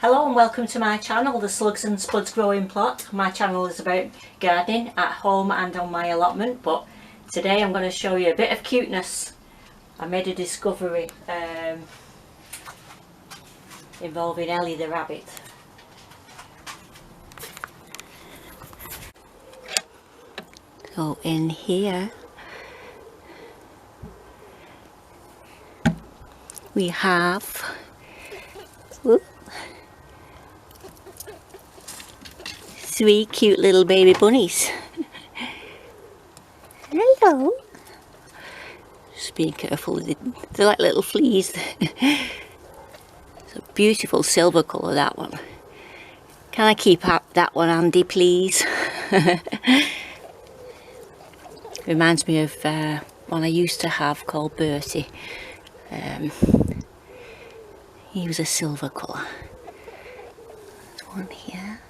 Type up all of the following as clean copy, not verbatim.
Hello and welcome to my channel, the Slugs and Spuds Growing Plot. My channel is about gardening at home and on my allotment, but today I'm going to show you a bit of cuteness. I made a discovery involving Ellie the rabbit. So in here we have three cute little baby bunnies. Hello. Just being careful, they're like little fleas. It's a beautiful silver colour, that one. Can I keep up that one, Andy, please? Reminds me of one I used to have called Bertie. He was a silver colour. There's one here.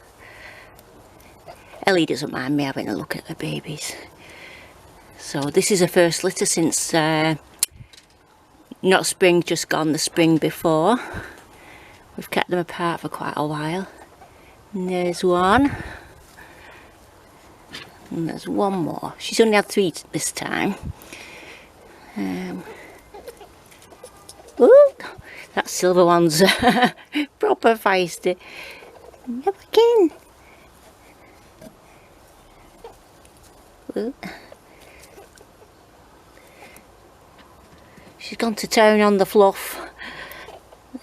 Ellie doesn't mind me having a look at the babies. So this is the first litter since not spring just gone, the spring before. We've kept them apart for quite a while. And there's one. And there's one more. She's only had 3 this time. Ooh, that silver one's proper feisty. Never again. Ooh. She's gone to town on the fluff.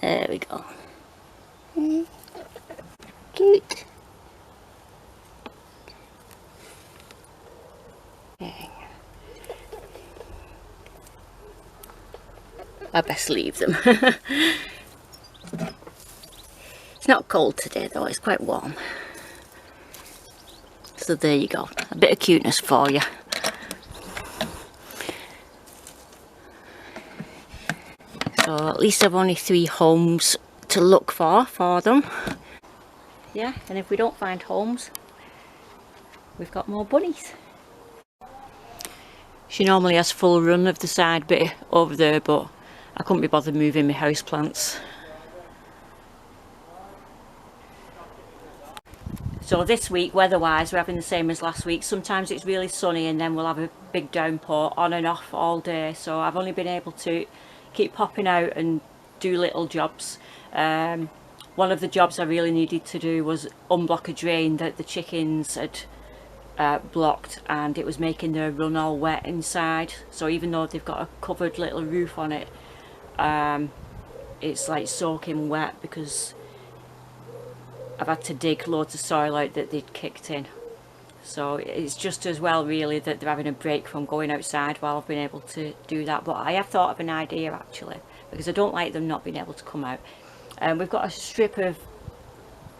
There we go. Cute. I best leave them. It's not cold today though, it's quite warm. So there you go, a bit of cuteness for you. So at least I've only 3 homes to look for them. Yeah, and if we don't find homes, we've got more bunnies. She normally has full run of the side bit over there, but I couldn't be bothered moving my house plants. So this week, weather-wise, we're having the same as last week. Sometimes it's really sunny and then we'll have a big downpour on and off all day. So I've only been able to keep popping out and do little jobs. One of the jobs I really needed to do was unblock a drain that the chickens had blocked, and it was making their run all wet inside. So even though they've got a covered little roof on it, it's like soaking wet because I've had to dig loads of soil out that they'd kicked in. So it's just as well really that they're having a break from going outside while I've been able to do that. But I have thought of an idea actually, because I don't like them not being able to come out. We've got a strip of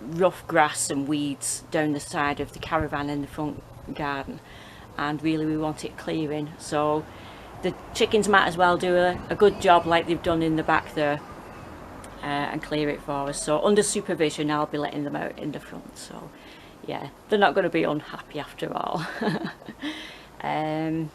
rough grass and weeds down the side of the caravan in the front garden, and really we want it clearing. So the chickens might as well do a good job like they've done in the back there. And clear it for us. So under supervision I'll be letting them out in the front, so yeah, they're not going to be unhappy after all. Yeah,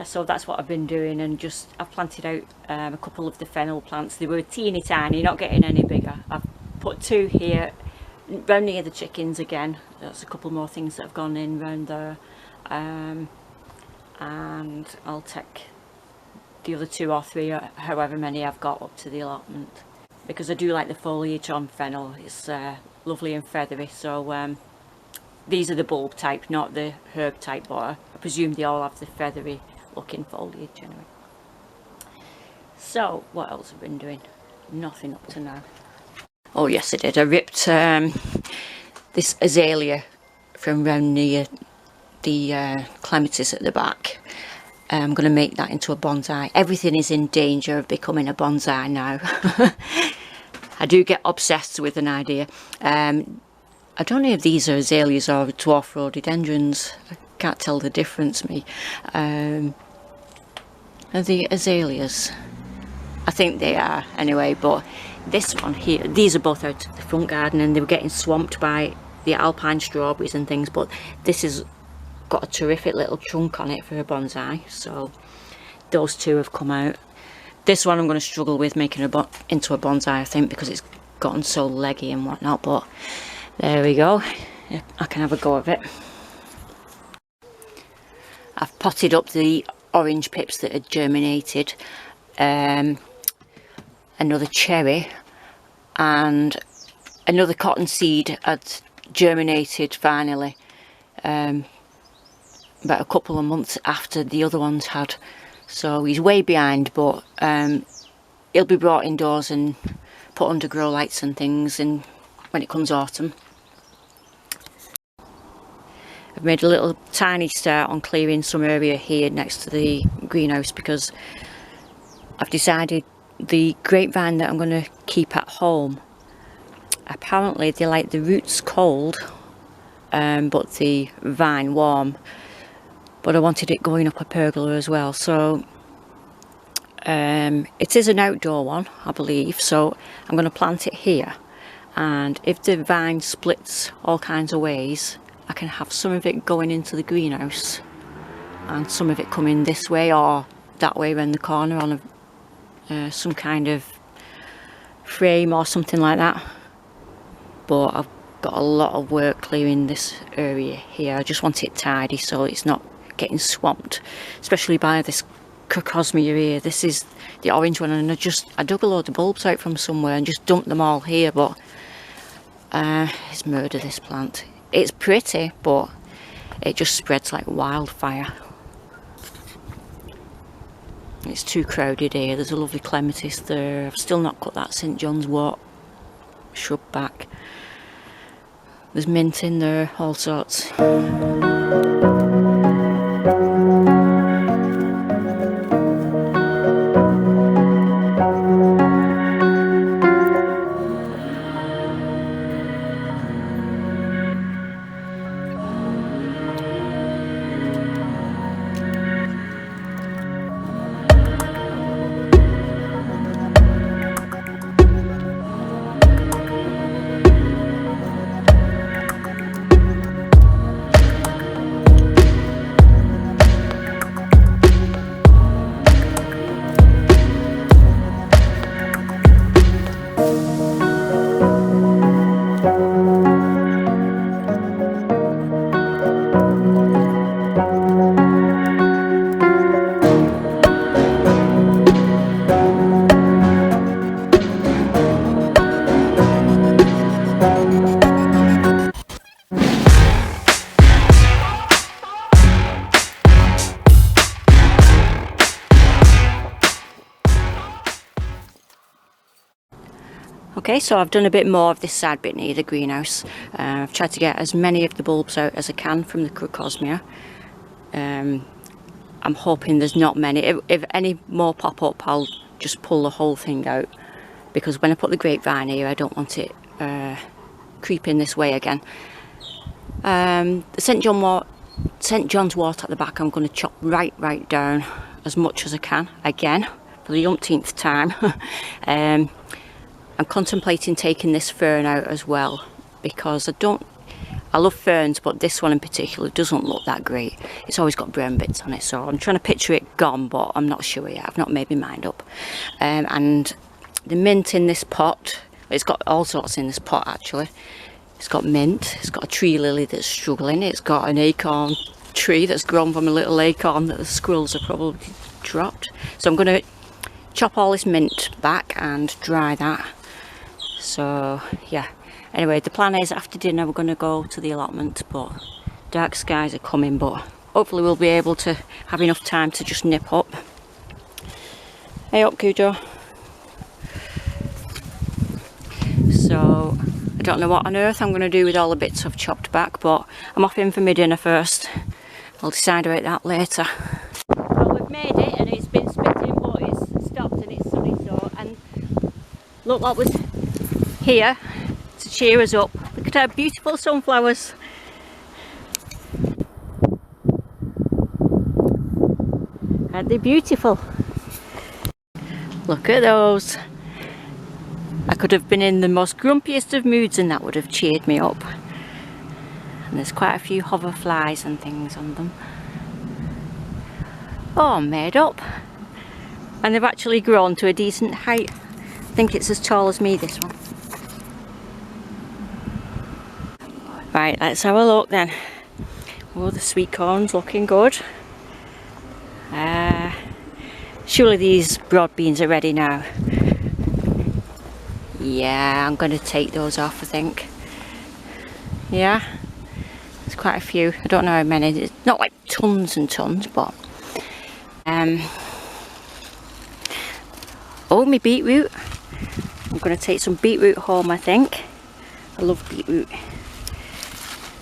so that's what I've been doing, and just I've planted out a couple of the fennel plants. They were teeny tiny, not getting any bigger. I've put 2 here round near the chickens again. There's a couple more things that have gone in round there, and I'll take the other 2 or 3, or however many I've got, up to the allotment, because I do like the foliage on fennel. It's lovely and feathery. So these are the bulb type, not the herb type, but I presume they all have the feathery looking foliage anyway. So what else have I been doing? Nothing up to now. Oh yes, I did. I ripped this azalea from round near the clematis at the back. I'm going to make that into a bonsai. Everything is in danger of becoming a bonsai now. I do get obsessed with an idea. I don't know if these are azaleas or dwarf rhododendrons. I can't tell the difference, me. Are they azaleas? I think they are anyway, but this one here, these are both out of the front garden and they were getting swamped by the alpine strawberries and things, but this is got a terrific little trunk on it for a bonsai, so those 2 have come out. This one I'm going to struggle with making into a bonsai, I think, because it's gotten so leggy and whatnot, but there we go. I can have a go of it. I've potted up the orange pips that had germinated, another cherry, and another cotton seed had germinated finally, about a couple of months after the other ones had. So he's way behind, but he'll be brought indoors and put under grow lights and things, and when it comes autumn. I've made a little tiny start on clearing some area here next to the greenhouse, because I've decided the grapevine that I'm going to keep at home, apparently they like the roots cold but the vine warm, but I wanted it going up a pergola as well. So it is an outdoor one, I believe, so I'm going to plant it here, and if the vine splits all kinds of ways, I can have some of it going into the greenhouse and some of it coming this way or that way around the corner on some kind of frame or something like that. But I've got a lot of work clearing this area here. I just want it tidy so it's not getting swamped, especially by this crocosmia here. This is the orange one, and I dug a load of bulbs out from somewhere and just dumped them all here, but it's murdered, this plant. It's pretty, but it just spreads like wildfire. It's too crowded here. There's a lovely clematis there. I've still not cut that St John's wort shrub back. There's mint in there, all sorts. Okay, so I've done a bit more of this side bit near the greenhouse. I've tried to get as many of the bulbs out as I can from the crocosmia. I'm hoping there's not many. If any more pop up, I'll just pull the whole thing out, because when I put the grapevine here, I don't want it creeping this way again. The St John's wort at the back, I'm going to chop right down as much as I can, again, for the umpteenth time. I'm contemplating taking this fern out as well, because I love ferns, but this one in particular doesn't look that great. It's always got brown bits on it, so I'm trying to picture it gone, but I'm not sure yet. I've not made my mind up. And the mint in this pot, it's got all sorts in this pot actually. It's got mint, it's got a tree lily that's struggling, it's got an acorn tree that's grown from a little acorn that the squirrels have probably dropped. So I'm going to chop all this mint back and dry that. So yeah, anyway, the plan is after dinner we're going to go to the allotment, but dark skies are coming, but hopefully we'll be able to have enough time to just nip up. Hey up, Cujo. So I don't know what on earth I'm going to do with all the bits I've chopped back, but I'm off in for my dinner first. I'll decide about that later. Well, we've made it and it's been spitting, but it's stopped and it's sunny, so, and look what was here to cheer us up. Look at our beautiful sunflowers. Aren't they beautiful? Look at those. I could have been in the most grumpiest of moods and that would have cheered me up. And there's quite a few hoverflies and things on them. Oh, made up. And they've actually grown to a decent height. I think it's as tall as me, this one. Right, let's have a look then. Oh, the sweet corn's looking good. Surely these broad beans are ready now. Yeah, I'm going to take those off, I think. Yeah, there's quite a few. I don't know how many. It's not like tons and tons, but oh, my beetroot. I'm going to take some beetroot home, I think. I love beetroot.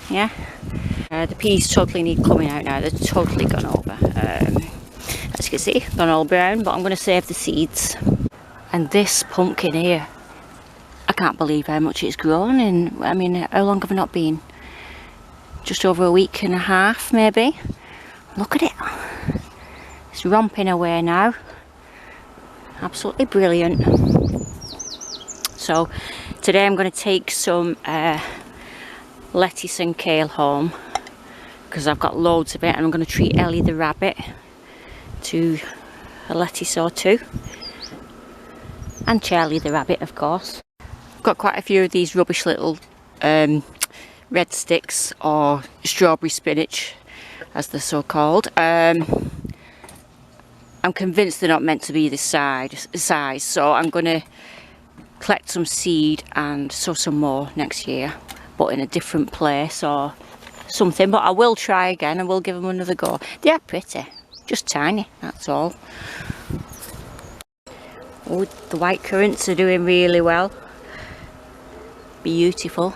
Yeah. The peas totally need coming out now. They're totally gone over. As you can see, gone all brown, but I'm going to save the seeds. And this pumpkin here, I can't believe how much it's grown in, I mean, how long have I not been? Just over a week and a half, maybe. Look at it. It's romping away now. Absolutely brilliant. So, today I'm going to take some lettuce and kale home, because I've got loads of it, and I'm going to treat Ellie the rabbit to a lettuce or two. And Charlie the rabbit, of course. I've got quite a few of these rubbish little red sticks, or strawberry spinach as they're so called. I'm convinced they're not meant to be this size, so I'm going to collect some seed and sow some more next year, but in a different place or something. But I will try again, and we'll give them another go. They are pretty, just tiny, that's all. Oh, the white currants are doing really well. Beautiful.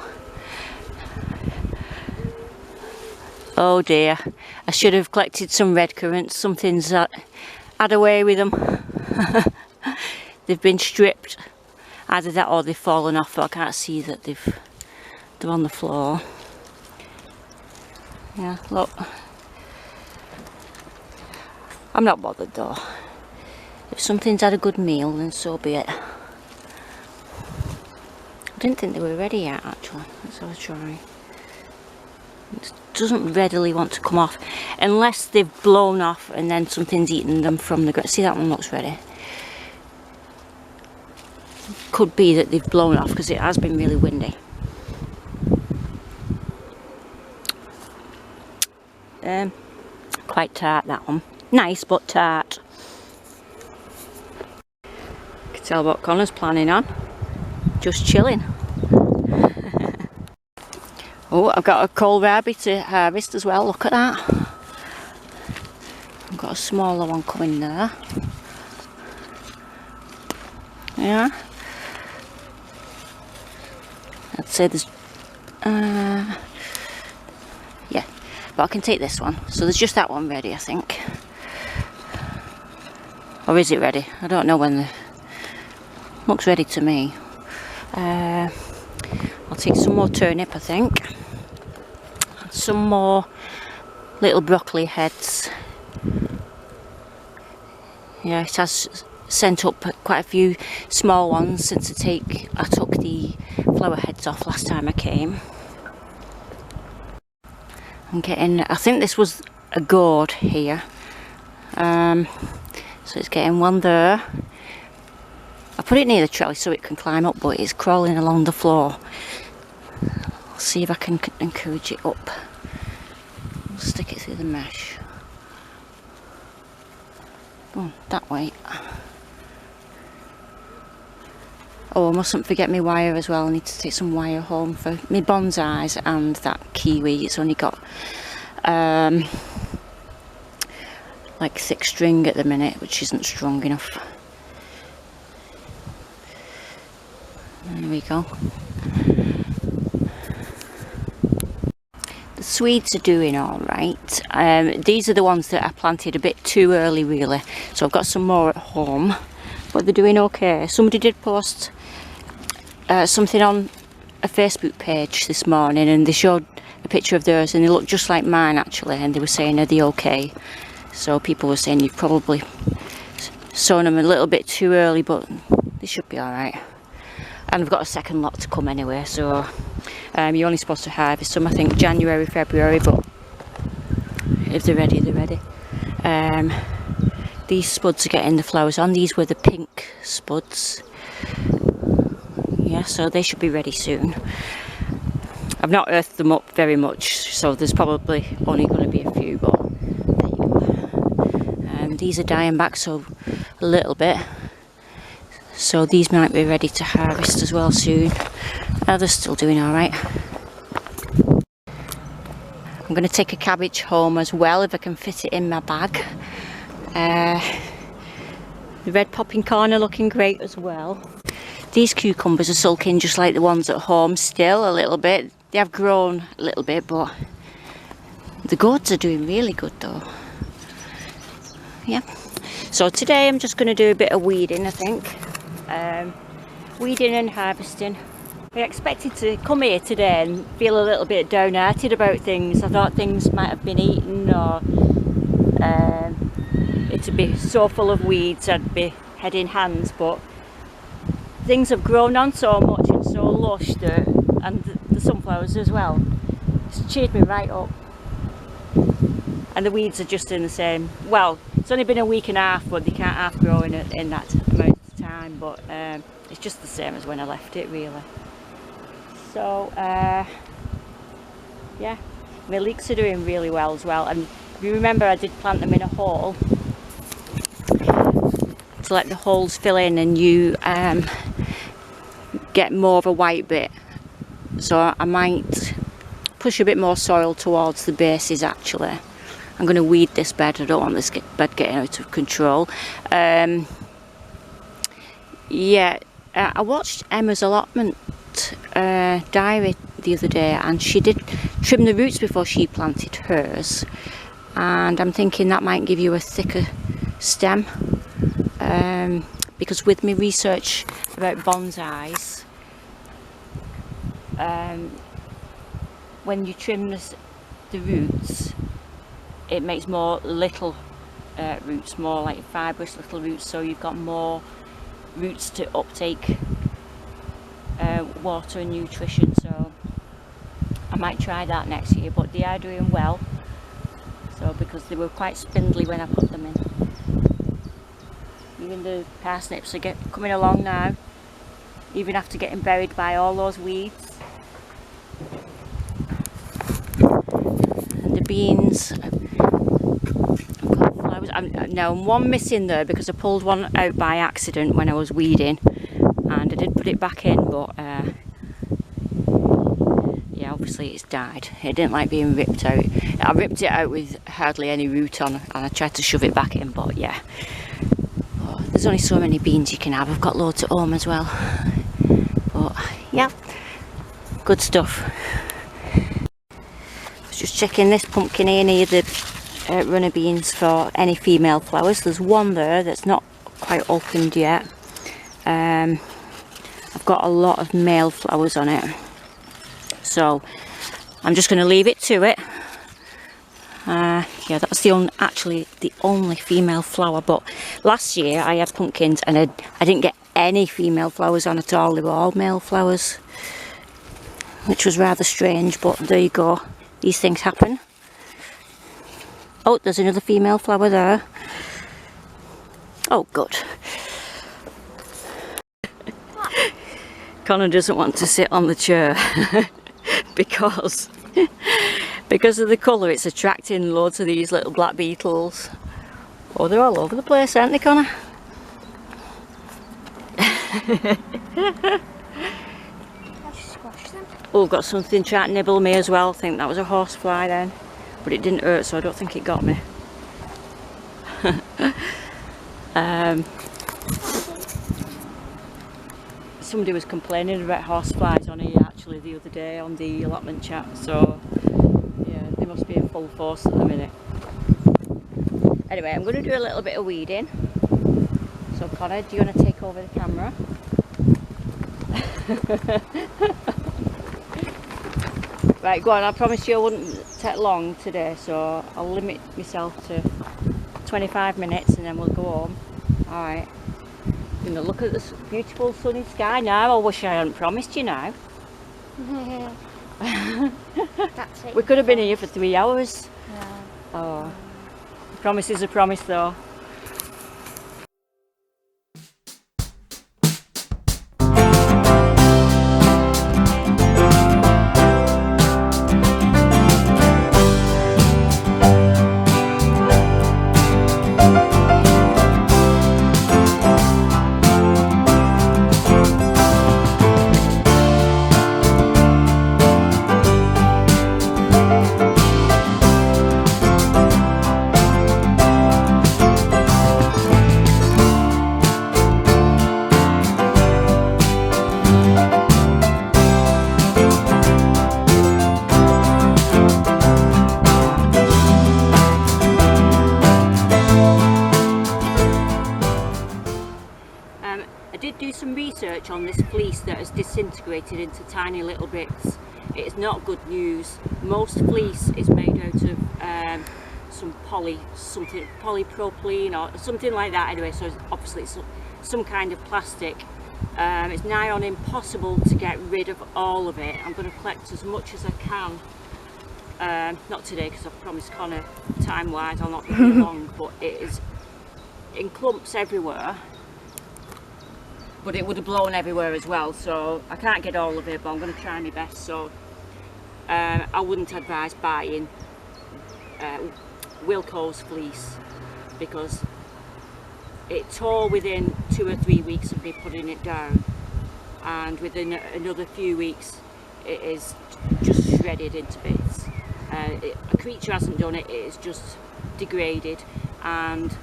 Oh dear, I should have collected some red currants. Something's had away with them. They've been stripped. Either that or they've fallen off, but I can't see that they're on the floor. Yeah, look. I'm not bothered though. If something's had a good meal, then so be it. I didn't think they were ready yet, actually. Let's have a try. It doesn't readily want to come off unless they've blown off and then something's eaten them from the ground. See, that one looks ready. Could be that they've blown off because it has been really windy. Quite tart, that one. Nice, but tart. You can tell what Connor's planning on. Just chilling. Oh, I've got a kohlrabi to harvest as well. Look at that. I've got a smaller one coming there. Yeah. I'd say there's yeah, but I can take this one. So there's just that one ready, I think. Or is it ready? I don't know when the... Looks ready to me. I'll take some more turnip, I think. Some more little broccoli heads. Yeah, it has sent up quite a few small ones since I took the flower heads off last time I came. I'm getting, I think this was a gourd here. So it's getting one there. I put it near the trellis so it can climb up, but it's crawling along the floor. I'll see if I can encourage it up. I'll stick it through the mesh. Oh, that way. Oh, I mustn't forget my wire as well. I need to take some wire home for my bonsais and that kiwi. It's only got like thick string at the minute, which isn't strong enough. There we go. The Swedes are doing alright. These are the ones that I planted a bit too early, really. So I've got some more at home, but they're doing okay. Somebody did post something on a Facebook page this morning, and they showed a picture of theirs, and they look just like mine actually, and they were saying, are they okay? So people were saying you've probably sown them a little bit too early, but they should be alright. And I've got a second lot to come anyway, so you're only supposed to harvest some, I think, January, February, but if they're ready, they're ready. These spuds are getting the flowers on. These were the pink spuds. Yeah, so they should be ready soon. I've not earthed them up very much, so there's probably only going to be a few, but there you go. These are dying back so a little bit, so these might be ready to harvest as well soon. They're still doing alright. I'm going to take a cabbage home as well if I can fit it in my bag. The red popping corn are looking great as well. These cucumbers are sulking just like the ones at home still a little bit. They have grown a little bit, but the gourds are doing really good though. Yeah. So today I'm just going to do a bit of weeding, I think. Weeding and harvesting. I expected to come here today and feel a little bit downhearted about things. I thought things might have been eaten, or it'd be so full of weeds I'd be head in hands, but things have grown on so much and so lush that, and the sunflowers as well. It's cheered me right up. And the weeds are just in the same. Well, it's only been a week and a half, but they can't half grow in that amount of time. But it's just the same as when I left it, really. So yeah, my leeks are doing really well as well. And if you remember, I did plant them in a hole to let the holes fill in, and you get more of a white bit. So I might push a bit more soil towards the bases. Actually, I'm going to weed this bed. I don't want this bed getting out of control. Yeah, I watched Emma's allotment diary the other day, and she did trim the roots before she planted hers, and I'm thinking that might give you a thicker stem, because with my research about bonsais, when you trim the roots, it makes more little roots, more like fibrous little roots, so you've got more roots to uptake water and nutrition. So I might try that next year, but they are doing well. So because they were quite spindly when I put them in. Even the parsnips are coming along now, even after getting buried by all those weeds. And the beans, I've got flowers. Now I'm one missing there because I pulled one out by accident when I was weeding, and I did put it back in, but yeah, obviously it's died. It didn't like being ripped out. I ripped it out with hardly any root on, and I tried to shove it back in, but yeah. Oh, there's only so many beans you can have. I've got loads at home as well. But yeah, good stuff. I was just checking this pumpkin here near the runner beans for any female flowers. There's one there that's not quite opened yet. I've got a lot of male flowers on it, so I'm just going to leave it to it. Yeah, that's actually the only female flower, but last year I had pumpkins and I didn't get any female flowers on at all. They were all male flowers, which was rather strange, but there you go. These things happen. Oh, there's another female flower there. Oh, good. Connor doesn't want to sit on the chair because of the colour. It's attracting loads of these little black beetles. Oh, they're all over the place, aren't they, Connor? I just squashed them. Oh, I've got something trying to nibble me as well. I think that was a horsefly then, but it didn't hurt, so I don't think it got me. Somebody was complaining about horseflies on here actually the other day on the allotment chat, so yeah, they must be in full force at the minute. Anyway, I'm going to do a little bit of weeding. So Connor, do you want to take over the camera? Right, go on. I promised you I wouldn't take long today, so I'll limit myself to 25 minutes and then we'll go home. Alright. I'm going to look at this beautiful sunny sky now. I wish I hadn't promised you now. That's it. We could have been here for 3 hours. Yeah. Oh. A promise is a promise though. patch on this fleece that has disintegrated into tiny little bits. It is not good news. Most fleece is made out of some polypropylene or something like that anyway, so obviously it's some kind of plastic. It's nigh on impossible to get rid of all of it. I'm going to collect as much as I can. Not today because I've promised Connor time wise I'll not be here long, but it is in clumps everywhere. But it would have blown everywhere as well, so I can't get all of it, but I'm going to try my best. So I wouldn't advise buying Wilko's fleece because it tore within 2 or 3 weeks of me putting it down, and within another few weeks it is just shredded into bits. A creature hasn't done it, it is just degraded. And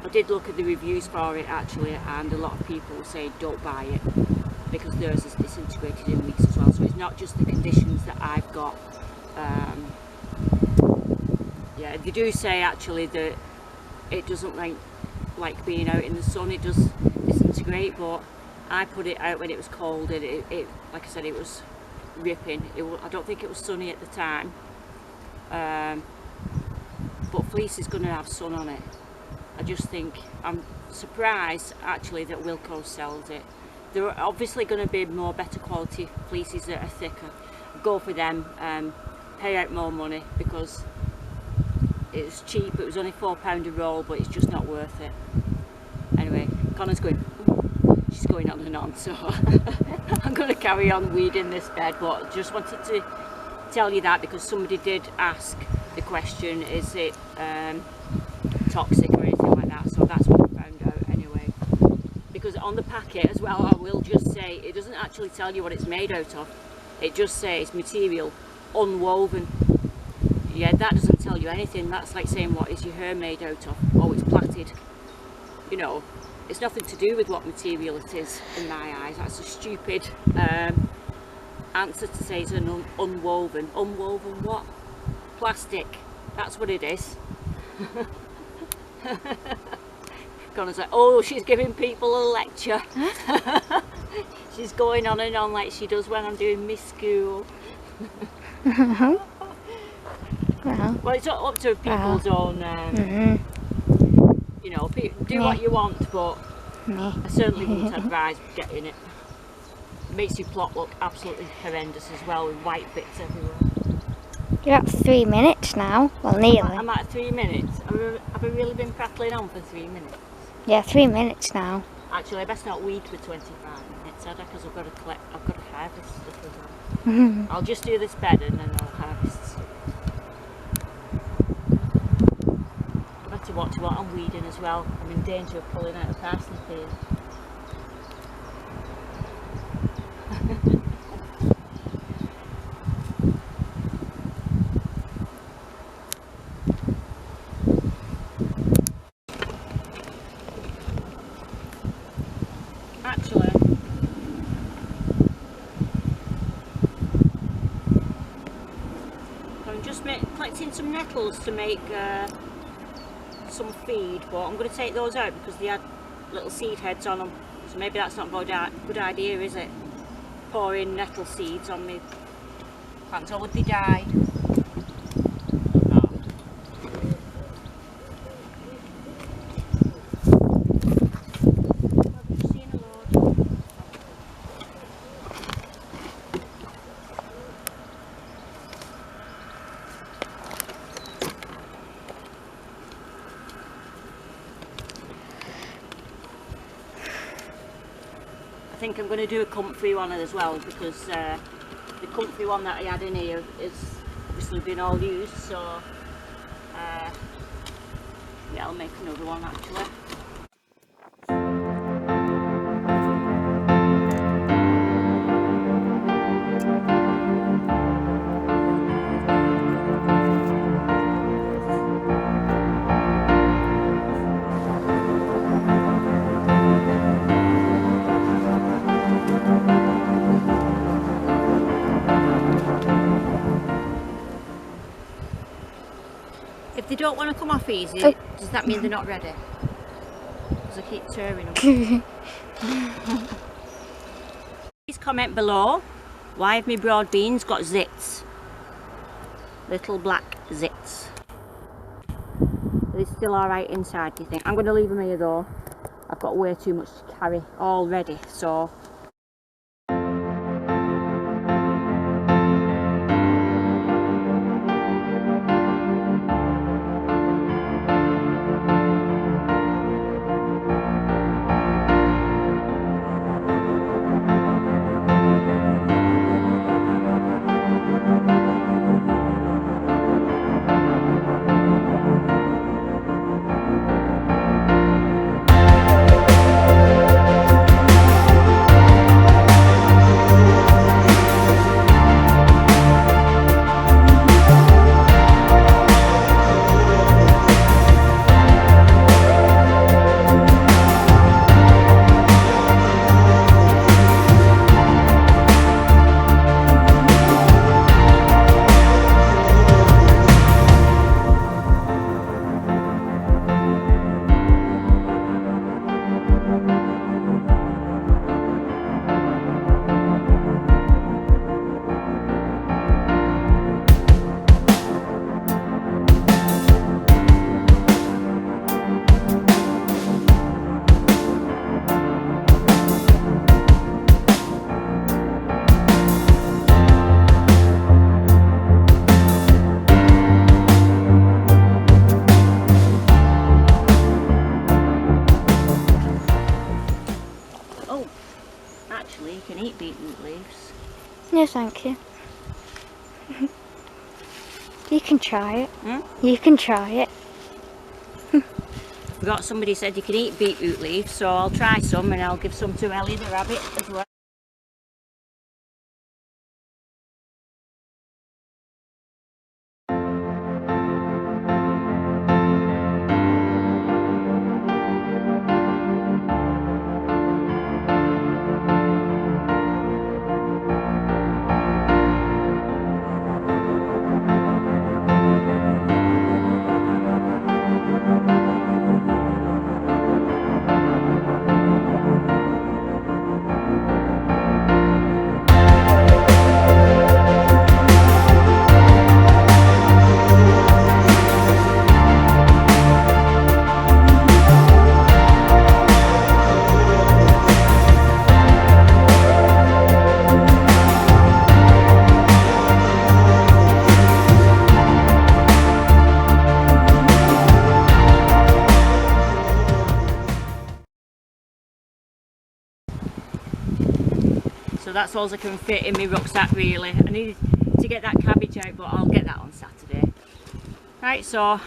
I did look at the reviews for it actually, and a lot of people say don't buy it because theirs is disintegrated in weeks as well. So it's not just the conditions that I've got. Yeah, they do say actually that it doesn't like being out in the sun, it does disintegrate, but I put it out when it was cold and it like I said, it was ripping. I don't think it was sunny at the time, but fleece is going to have sun on it. I just think, I'm surprised actually that Wilko sells it. There are obviously going to be more better quality fleeces that are thicker. Go for them, pay out more money because it's cheap. It was only £4 a roll, but it's just not worth it. Anyway, Connor's going, she's going on and on, so I'm going to carry on weeding this bed, but just wanted to tell you that because somebody did ask the question, is it toxic or anything like that, so that's what I found out anyway. Because on the packet as well, I will just say, it doesn't actually tell you what it's made out of. It just says material unwoven. Yeah, that doesn't tell you anything. That's like saying, what is your hair made out of? Oh, it's plaited. You know, it's nothing to do with what material it is in my eyes. That's a stupid answer to say it's an unwoven. Unwoven what? Plastic. That's what it is. Connor's like, oh, she's giving people a lecture. She's going on and on like she does when I'm doing my school. Well, it's up to people's own, you know, do what you want, but I certainly wouldn't advise getting it. It makes your plot look absolutely horrendous as well, with white bits everywhere. You're at 3 minutes now. Well, nearly. I'm at 3 minutes. Have I really been prattling on for 3 minutes? Yeah, 3 minutes now. Actually, I best not weed for 25 minutes, because I've got to harvest stuff as well. I'll just do this bed and then I'll harvest stuff. I better watch what I'm weeding as well. I'm in danger of pulling out a parsnip here. Actually, I'm just collecting some nettles to make some feed, but I'm going to take those out because they had little seed heads on them, so maybe that's not a good idea, is it? Pouring nettle seeds on me plants, or would they die? I think I'm going to do a comfy one as well, because the comfy one that I had in here is obviously been all used, so yeah, I'll make another one actually. If they don't want to come off easy, does that mean they're not ready? Because I keep tearing them. Please comment below, why have my broad beans got zits? Little black zits. Are they still alright inside, do you think? I'm going to leave them here though. I've got way too much to carry already, so... Actually, you can eat beetroot leaves. No, thank you. You can try it. You can try it. Forgot somebody said you can eat beetroot leaves, so I'll try some and I'll give some to Ellie the rabbit as well. So that's all I can fit in my rucksack really. I need to get that cabbage out, but I'll get that on Saturday. Right, so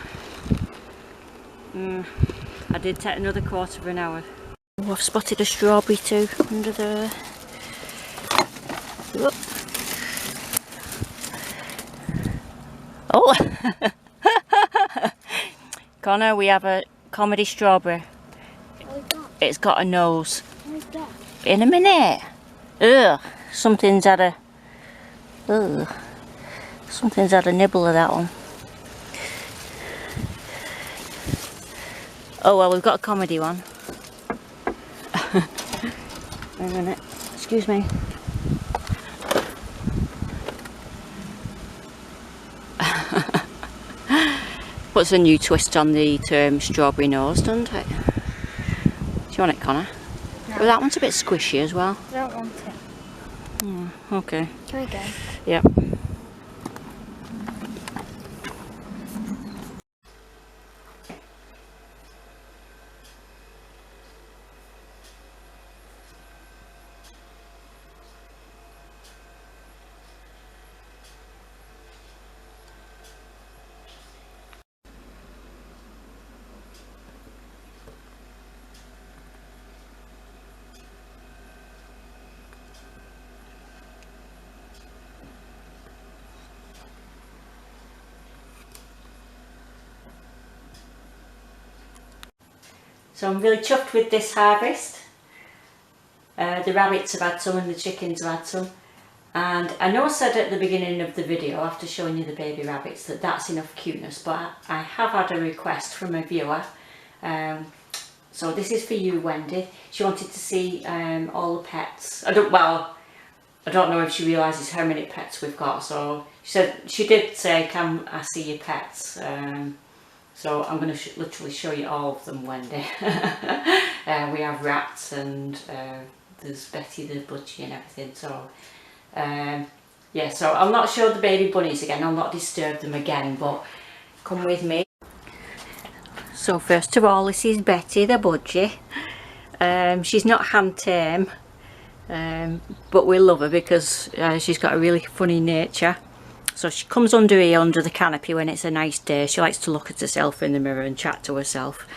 I did take another quarter of an hour. Oh, I've spotted a strawberry too under there. Whoop. Oh! Connor, we have a comedy strawberry. It's got a nose. In a minute. Ugh, something's had a nibble of that one. Oh well, we've got a comedy one. Wait a minute, excuse me. Puts a new twist on the term strawberry nose, doesn't it? Do you want it, Connor? No. Well, that one's a bit squishy as well. I don't want it. Okay. Try again. Yep. So I'm really chuffed with this harvest. The rabbits have had some and the chickens have had some. And I know I said at the beginning of the video, after showing you the baby rabbits, that that's enough cuteness, but I have had a request from a viewer. So this is for you, Wendy. She wanted to see all the pets. I don't know if she realises how many pets we've got, so she did say, can I see your pets? So I'm going to literally show you all of them one day. We have rats, and there's Betty the budgie and everything, so yeah, so I'll not show the baby bunnies again, I'll not disturb them again, but come with me. So first of all, this is Betty the budgie. She's not hand tame, but we love her because she's got a really funny nature. So she comes under here, under the canopy, when it's a nice day. She likes to look at herself in the mirror and chat to herself.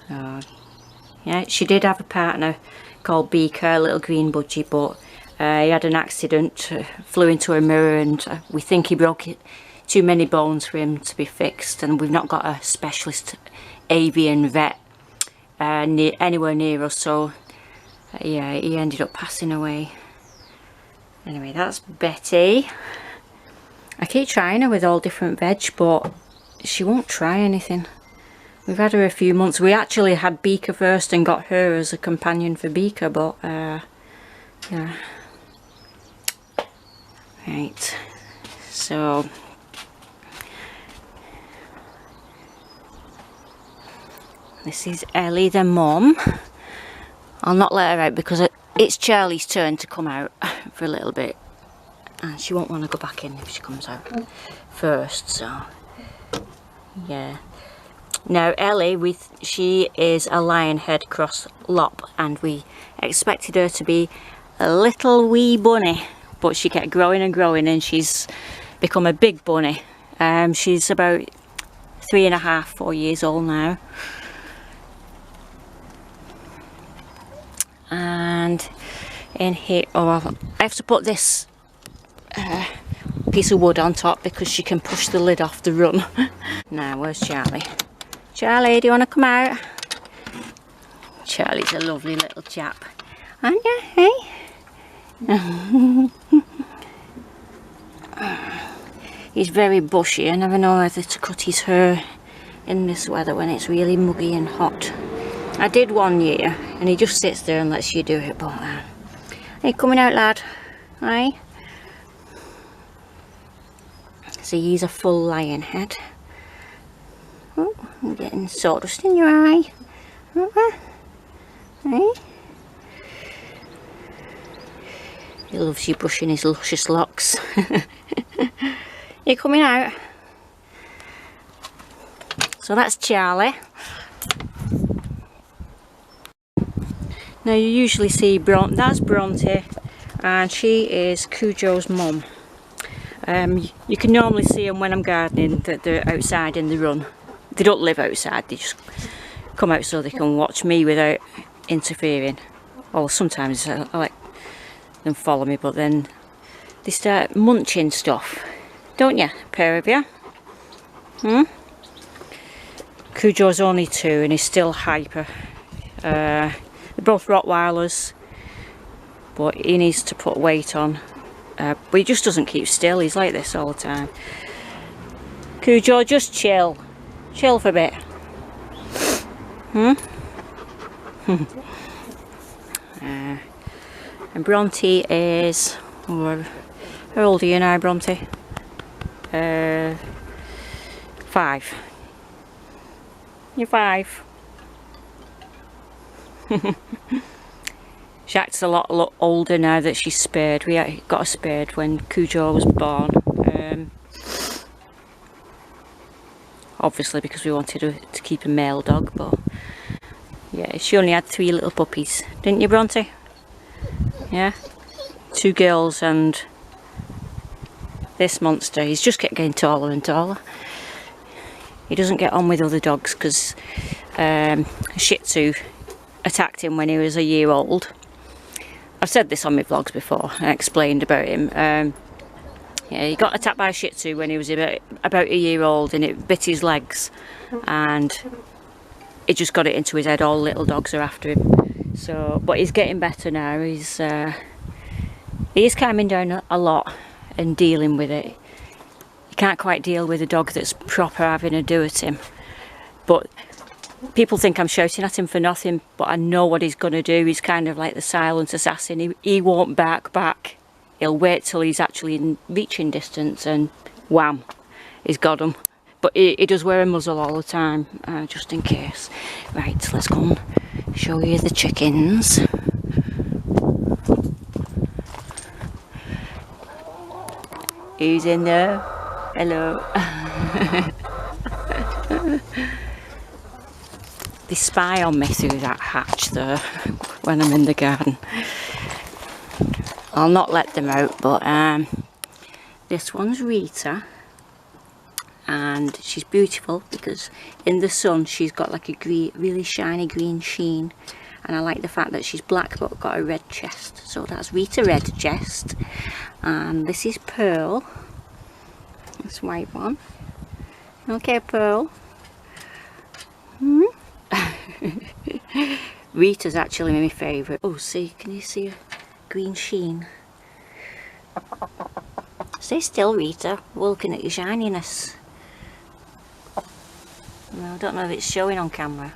Yeah, she did have a partner called Beaker, a little green budgie, but he had an accident, flew into a mirror, and we think he broke too many bones for him to be fixed, and we've not got a specialist avian vet anywhere near us, so yeah, he ended up passing away. Anyway, that's Betty. I keep trying her with all different veg, but she won't try anything. We've had her a few months. We actually had Beaker first and got her as a companion for Beaker, but yeah. Right, so this is Ellie the mum. I'll not let her out because it's Charlie's turn to come out for a little bit, and she won't want to go back in if she comes out first, so yeah. Now Ellie, she is a lionhead cross lop, and we expected her to be a little wee bunny, but she kept growing and growing, and she's become a big bunny. She's about 3.5, 4 years old now. And in here, oh, I have to put this piece of wood on top because she can push the lid off the run. Now, where's Charlie? Charlie, do you want to come out? Charlie's a lovely little chap, aren't you? Hey? He's very bushy. I never know whether to cut his hair in this weather when it's really muggy and hot. I did one year, and he just sits there and lets you do it, but are you coming out, lad? Aye? See, he's a full lion head. Oh, I'm getting sawdust in your eye. Aye? He loves you brushing his luscious locks. You coming out? So that's Charlie. Now you usually see that's Bronte, and she is Cujo's mum. You can normally see them when I'm gardening, that they're outside in the run. They don't live outside, they just come out so they can watch me without interfering. Or sometimes I let them follow me, but then they start munching stuff, don't you, pair of you? Cujo's only 2 and he's still hyper. They're both Rottweilers, but he needs to put weight on. But he just doesn't keep still, he's like this all the time. Cujo, just chill. Chill for a bit. And Bronte is... Oh, how old are you now, Bronte? 5. You're 5. She acts a lot older now that she's spayed. We got her spayed when Cujo was born. Obviously because we wanted her to keep a male dog, but yeah, she only had 3 little puppies, didn't you, Bronte? Yeah, 2 girls and this monster. He's just kept getting taller and taller. He doesn't get on with other dogs because a Shih Tzu attacked him when he was a year old. I've said this on my vlogs before. I explained about him. Yeah, he got attacked by a Shih Tzu when he was about a year old, and it bit his legs, and it just got it into his head. All little dogs are after him. So, but he's getting better now. He is calming down a lot and dealing with it. He can't quite deal with a dog that's proper having a do at him. But people think I'm shouting at him for nothing, but I know what he's going to do. He's kind of like the silent assassin. He won't bark back. He'll wait till he's actually in reaching distance and wham, he's got him. But he does wear a muzzle all the time, just in case. Right, let's go and show you the chickens. Who's in there? Hello. They spy on me through that hatch there when I'm in the garden. I'll not let them out, but this one's Rita, and she's beautiful because in the sun she's got like a green, really shiny green sheen, and I like the fact that she's black but got a red chest. So that's Rita Red Chest, and this is Pearl, this white one. Okay, Pearl. Rita's actually my favourite. Oh, see, can you see a green sheen? Stay still, Rita. We're looking at your shininess. No, I don't know if it's showing on camera.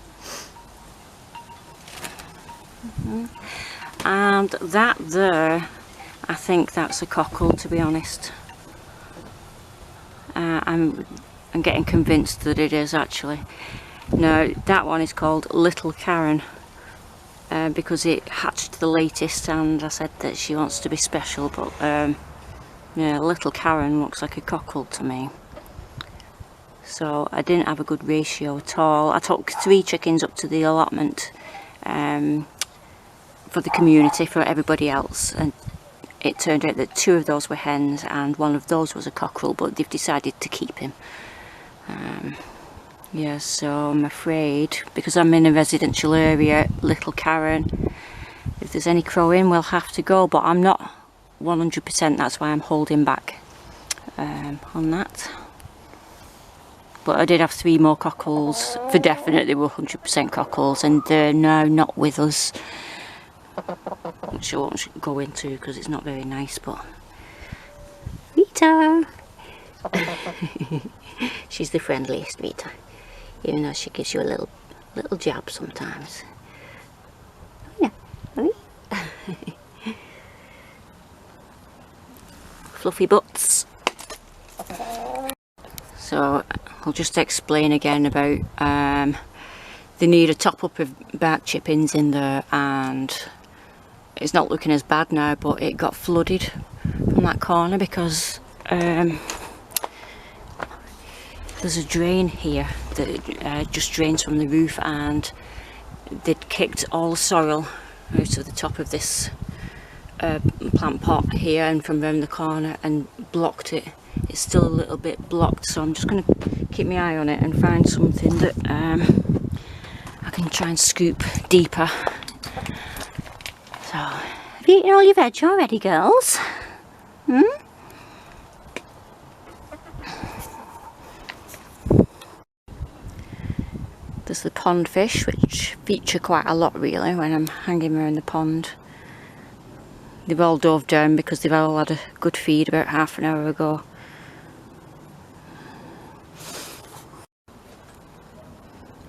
And that there, I think that's a cockle, to be honest. I'm getting convinced that it is actually. No, that one is called Little Karen, because it hatched the latest, and I said that she wants to be special, but yeah, Little Karen looks like a cockle to me. So I didn't have a good ratio at all. I took 3 chickens up to the allotment for the community, for everybody else, and it turned out that 2 of those were hens and 1 of those was a cockerel, but they've decided to keep him. Yeah, so I'm afraid, because I'm in a residential area, Little Karen, if there's any crowing, we'll have to go, but I'm not 100%, that's why I'm holding back on that. But I did have 3 more cockles, for definite they were 100% cockles, and they're now not with us, which I won't go into because it's not very nice, but... Rita! She's the friendliest, Rita. Even though she gives you a little jab sometimes. Yeah. Fluffy butts. So I'll just explain again about they need a top up of bark chippings in there, and it's not looking as bad now, but it got flooded from that corner because there's a drain here that just drains from the roof, and they'd kicked all the soil out of the top of this plant pot here and from around the corner and blocked it. It's still a little bit blocked, so I'm just going to keep my eye on it and find something that I can try and scoop deeper. So, have you eaten all your veg already, girls? There's the pond fish, which feature quite a lot really when I'm hanging around the pond. They've all dove down because they've all had a good feed about half an hour ago.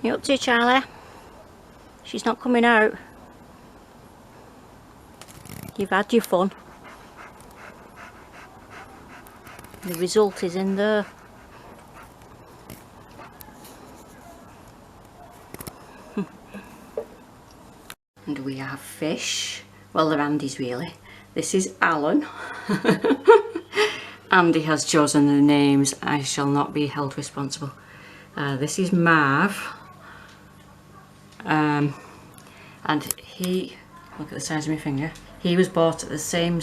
You up to, Charlie? She's not coming out. You've had your fun. The result is in there. And we have fish. Well, they're Andy's really. This is Alan. Andy has chosen the names. I shall not be held responsible. This is Marv. And he, look at the size of my finger. He was bought at the same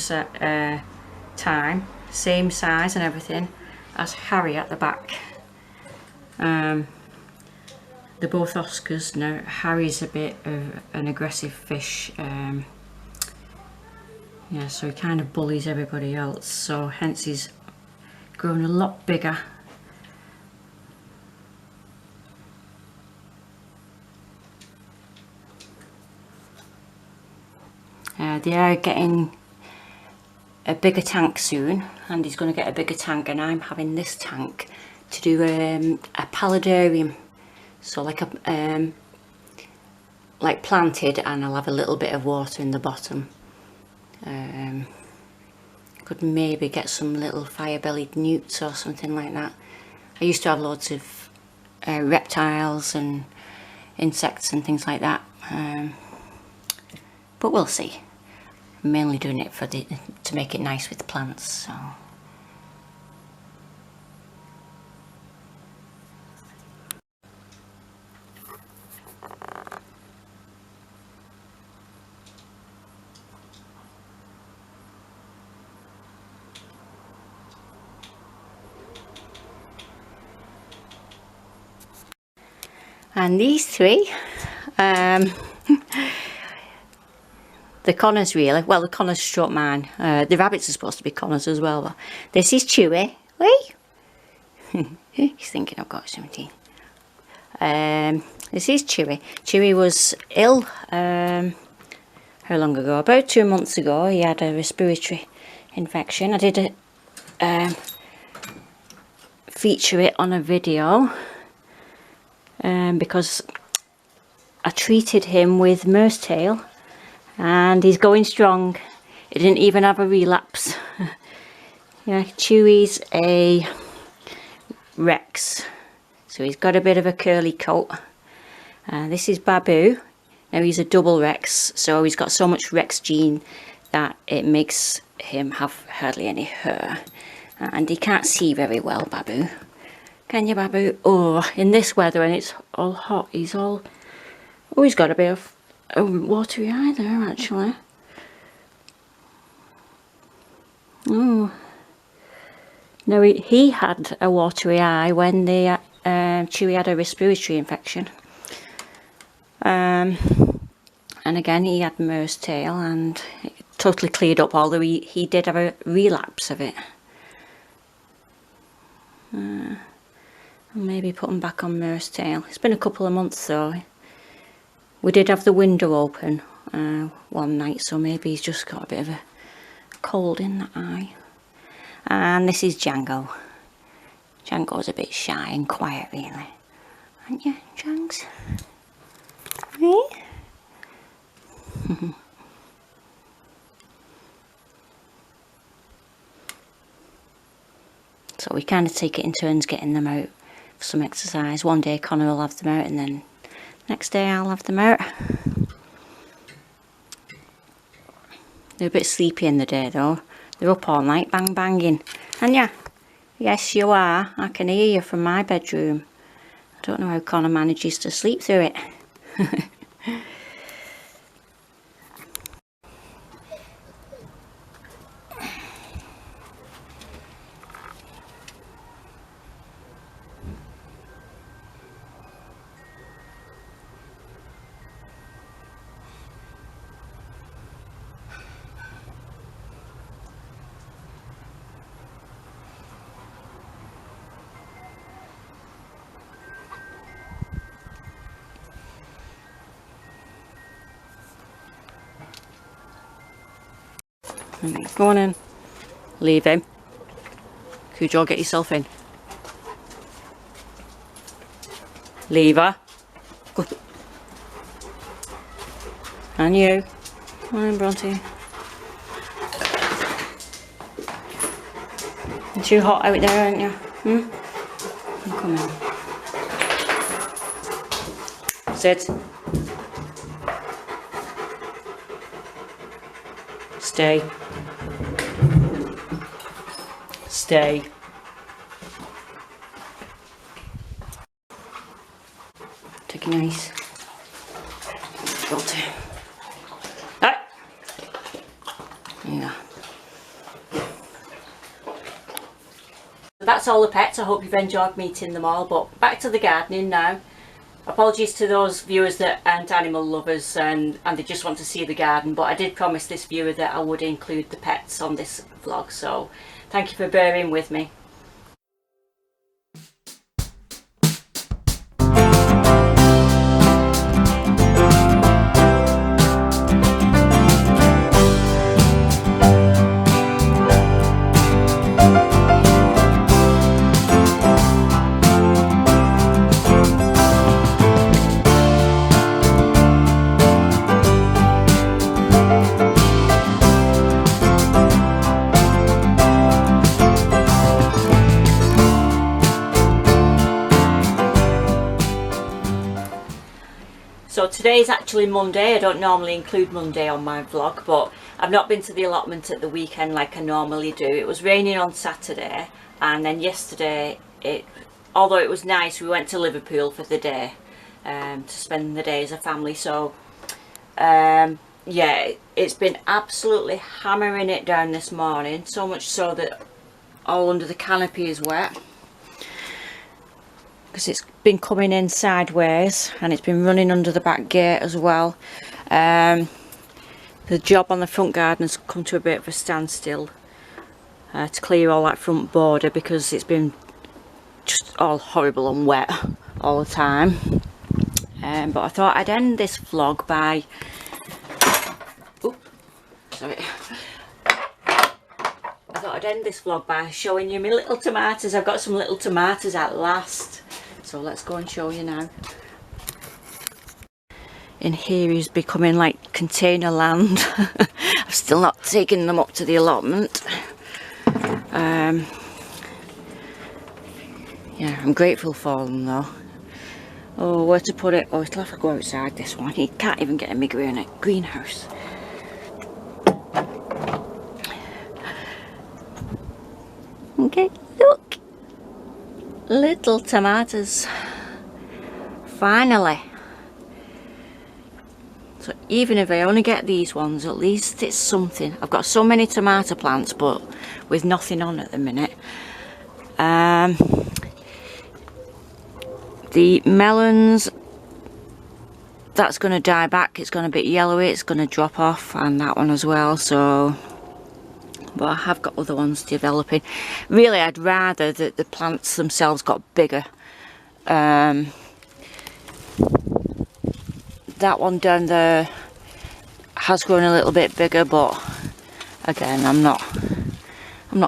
time, same size and everything as Harry at the back. They're both Oscars. Now Harry's a bit of an aggressive fish, yeah, so he kind of bullies everybody else, so hence he's grown a lot bigger. They are getting a bigger tank soon, and he's going to get a bigger tank, and I'm having this tank to do a paludarium. So like a like planted, and I'll have a little bit of water in the bottom. Could maybe get some little fire-bellied newts or something like that. I used to have loads of reptiles and insects and things like that, but we'll see. I'm mainly doing it to make it nice with the plants. So. And these three, the Connors really, well the Connors struck mine. The rabbits are supposed to be Connors as well. But this is Chewy. Wait. He's thinking I've got something. This is Chewy. Chewy was ill, how long ago? About 2 months ago. He had a respiratory infection. I did feature it on a video. Because I treated him with mouse tail and he's going strong. He didn't even have a relapse. Yeah, Chewy's a Rex, so he's got a bit of a curly coat. This is Babu. Now he's a double Rex, so he's got so much Rex gene that it makes him have hardly any hair, and he can't see very well, Babu. Can you, Babu? Oh, in this weather and it's all hot, he's all... Oh, he's got a bit of a watery eye there, actually. Oh. No, he had a watery eye when the Chewy had a respiratory infection. And again, he had mouse tail and it totally cleared up, although he did have a relapse of it. Maybe put him back on mouse tail. It's been a couple of months though. We did have the window open one night, so maybe he's just got a bit of a cold in that eye. And this is Django. Django's a bit shy and quiet really. Aren't you, Jangs? Right? So we kind of take it in turns getting them out for some exercise. One day Connor will have them out and then next day I'll have them out. They're a bit sleepy in the day though. They're up all night bang banging. And yeah, yes you are. I can hear you from my bedroom. I don't know how Connor manages to sleep through it. Go on in. Leave him. Cujo, get yourself in. Leave her. Go. And you. Come on in, Bronte. It's too hot out there, aren't you? Come on. Sit. Stay. Stay. Take it nice. Go to. Ah. Yeah. That's all the pets. I hope you've enjoyed meeting them all, but back to the gardening now. Apologies to those viewers that aren't animal lovers and they just want to see the garden, but I did promise this viewer that I would include the pets on this vlog, so thank you for bearing with me. today is actually Monday. I don't normally include Monday on my vlog, but I've not been to the allotment at the weekend like I normally do. It was raining on Saturday, and then yesterday, although it was nice, we went to Liverpool for the day to spend the day as a family. So yeah, it's been absolutely hammering it down this morning, so much so that all under the canopy is wet, because it's been coming in sideways and it's been running under the back gate as well. The job on the front garden has come to a bit of a standstill to clear all that front border, because it's been just all horrible and wet all the time. But I thought I'd end this vlog by showing you my little tomatoes. I've got some little tomatoes at last, so let's go and show you now. In here is becoming like container land. I've still not taken them up to the allotment. Yeah, I'm grateful for them though. Oh, where to put it? Oh, it'll have to go outside, this one. You can't even get in my greenhouse. Okay, look, little tomatoes, finally. So even if I only get these ones, at least it's something. I've got so many tomato plants, but with nothing on at the minute. The melons, that's going to die back. It's going to be yellowy, it's going to drop off, and that one as well. So, but I have got other ones developing. Really, I'd rather that the plants themselves got bigger. That one down there has grown a little bit bigger, but again, I'm not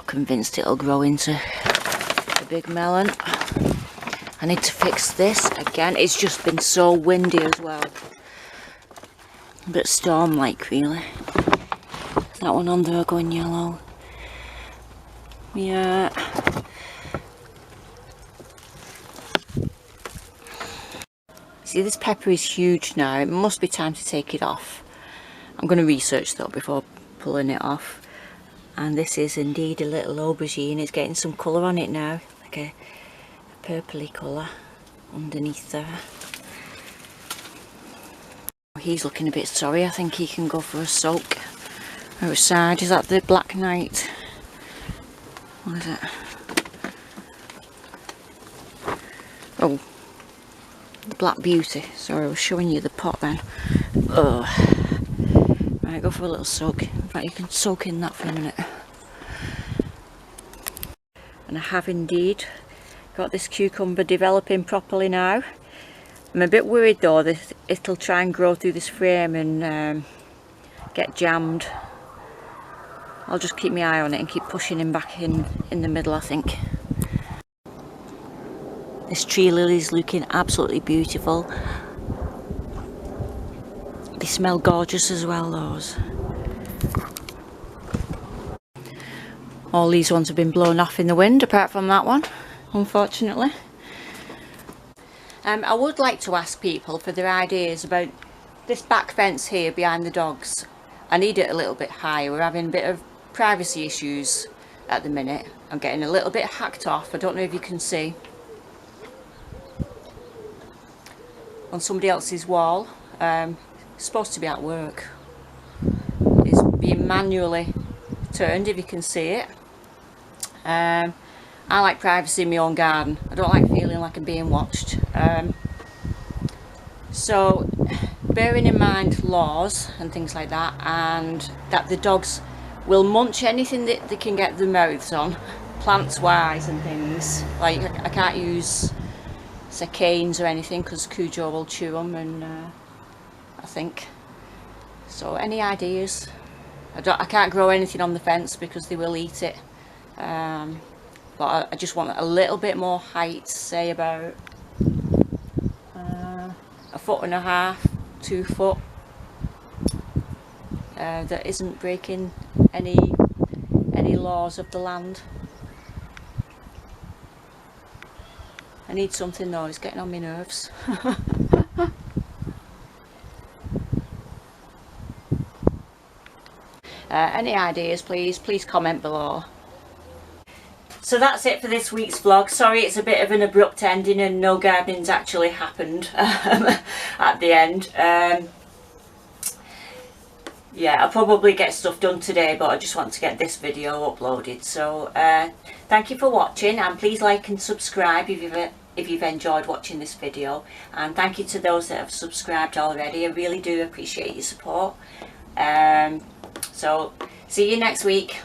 convinced it'll grow into a big melon. I need to fix this again. It's just been so windy as well. A bit storm-like, really. That one on there going yellow. Yeah. See, this pepper is huge now. It must be time to take it off. I'm going to research though before pulling it off. And this is indeed a little aubergine. It's getting some colour on it now, like a purpley colour underneath there. He's looking a bit sorry. I think he can go for a soak outside. Is that the Black Knight? What is it? Oh, the Black Beauty. Sorry, I was showing you the pot then. Oh, right, go for a little soak. In fact, you can soak in that for a minute. And I have indeed got this cucumber developing properly now. I'm a bit worried though that it'll try and grow through this frame and get jammed. I'll just keep my eye on it and keep pushing him back in the middle, I think. This tree lily is looking absolutely beautiful. They smell gorgeous as well, those. All these ones have been blown off in the wind, apart from that one, unfortunately. I would like to ask people for their ideas about this back fence here behind the dogs. I need it a little bit higher. We're having a bit of privacy issues at the minute. I'm getting a little bit hacked off. I don't know if you can see. On somebody else's wall. It's supposed to be at work. It's being manually turned, if you can see it. I like privacy in my own garden. I don't like feeling like I'm being watched. So bearing in mind laws and things like that, and that the dogs will munch anything that they can get their mouths on, plants wise and things. Like I can't use, say, canes or anything because Cujo will chew them, and I think. So any ideas? I can't grow anything on the fence because they will eat it. But I just want a little bit more height, say about 1.5 foot, 2 foot, that isn't breaking any laws of the land. I need something though, it's getting on my nerves. Any ideas, please comment below. So that's it for this week's vlog. Sorry it's a bit of an abrupt ending and no gardening's actually happened at the end. Yeah, I'll probably get stuff done today, but I just want to get this video uploaded. So thank you for watching, and please like and subscribe if you've enjoyed watching this video. And thank you to those that have subscribed already. I really do appreciate your support. So see you next week.